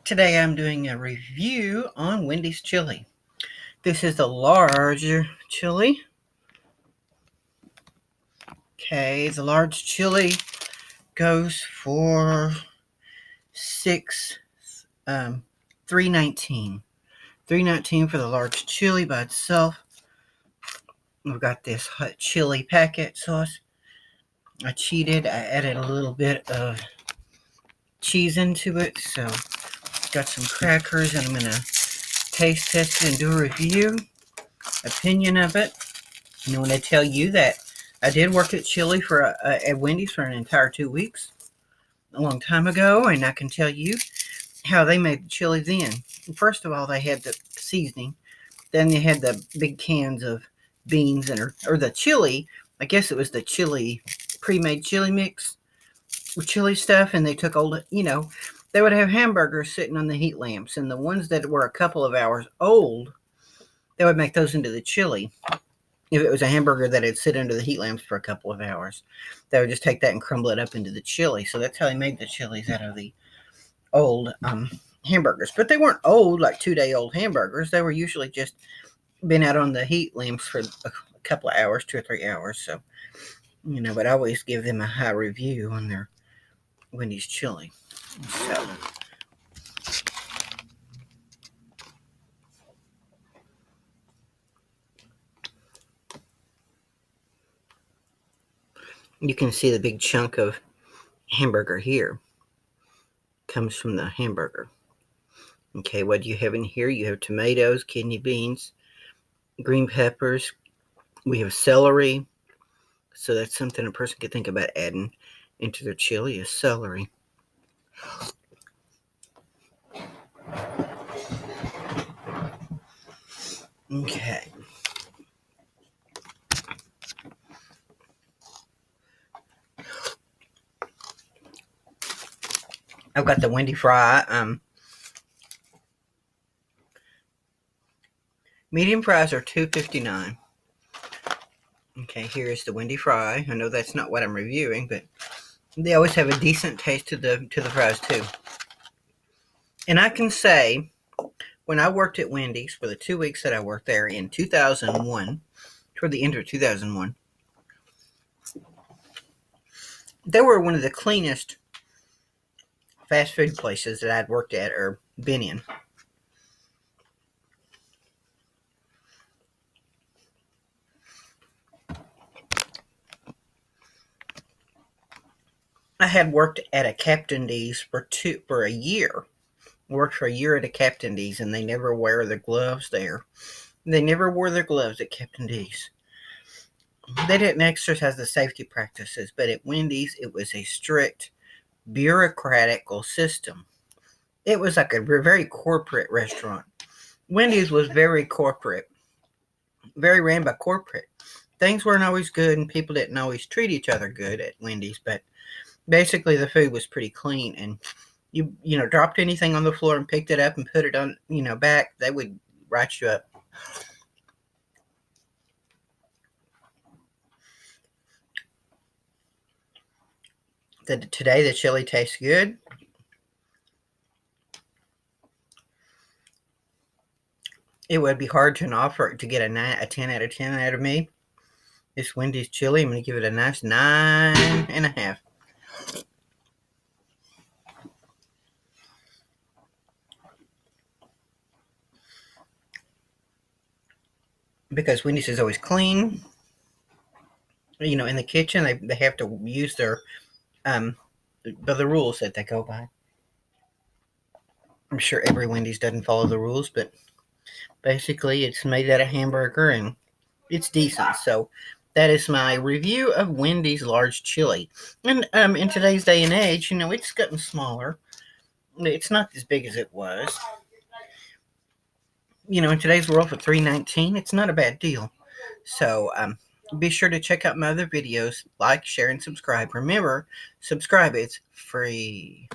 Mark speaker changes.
Speaker 1: Today I'm doing a review on Wendy's chili. This is the large chili. Okay, the large chili goes for $3.19. $3.19 for the large chili by itself. I've got this hot chili packet sauce. I cheated. I added a little bit of cheese into it. So got some crackers and I'm going to taste test it and do a review, opinion of it. And when I tell you that I did work at chili at Wendy's for an entire 2 weeks a long time ago, and I can tell you how they made the chili then. First of all, they had the seasoning. Then they had the big cans of beans or the chili. I guess it was the chili, pre-made chili mix with chili stuff, and they took they would have hamburgers sitting on the heat lamps, and the ones that were a couple of hours old, they would make those into the chili. If it was a hamburger that had sit under the heat lamps for a couple of hours, they would just take that and crumble it up into the chili. So that's how they made the chilies out of the old hamburgers. But they weren't old, like 2-day-old hamburgers. They were usually just been out on the heat lamps for a couple of hours, 2 or 3 hours. So, but I always give them a high review on their Wendy's chili. So you can see the big chunk of hamburger here comes from the hamburger. Okay, what do you have in here? You have tomatoes, kidney beans, green peppers. We have celery. So that's something a person could think about adding into their chili is celery. Okay. I've got the Wendy fry. Medium fries are $2.59. Okay, here's the Wendy fry. I know that's not what I'm reviewing, but they always have a decent taste to the fries too. And I can say, when I worked at Wendy's for the 2 weeks that I worked there in 2001, toward the end of 2001, they were one of the cleanest fast food places that I'd worked at or been in. I had worked at a Captain D's for a year. Worked for a year at a Captain D's, and they never wear their gloves there. They never wore their gloves at Captain D's. They didn't exercise the safety practices, but at Wendy's, it was a strict, bureaucratical system. It was like a very corporate restaurant. Wendy's was very corporate, very ran by corporate. Things weren't always good, and people didn't always treat each other good at Wendy's, but basically the food was pretty clean, and you dropped anything on the floor and picked it up and put it on, back, they would write you up. Today the chili tastes good. It would be hard to offer to get a 10 out of 10 out of me. This Wendy's chili, I'm going to give it a nice 9.5. Because Wendy's is always clean. In the kitchen, they have to use their by the rules that they go by. I'm sure every Wendy's doesn't follow the rules, but basically it's made out of hamburger and it's decent. So that is my review of Wendy's large chili. And in today's day and age, it's gotten smaller. It's not as big as it was. In today's world for $3.19, it's not a bad deal. So be sure to check out my other videos. Like, share, and subscribe. Remember, subscribe. It's free.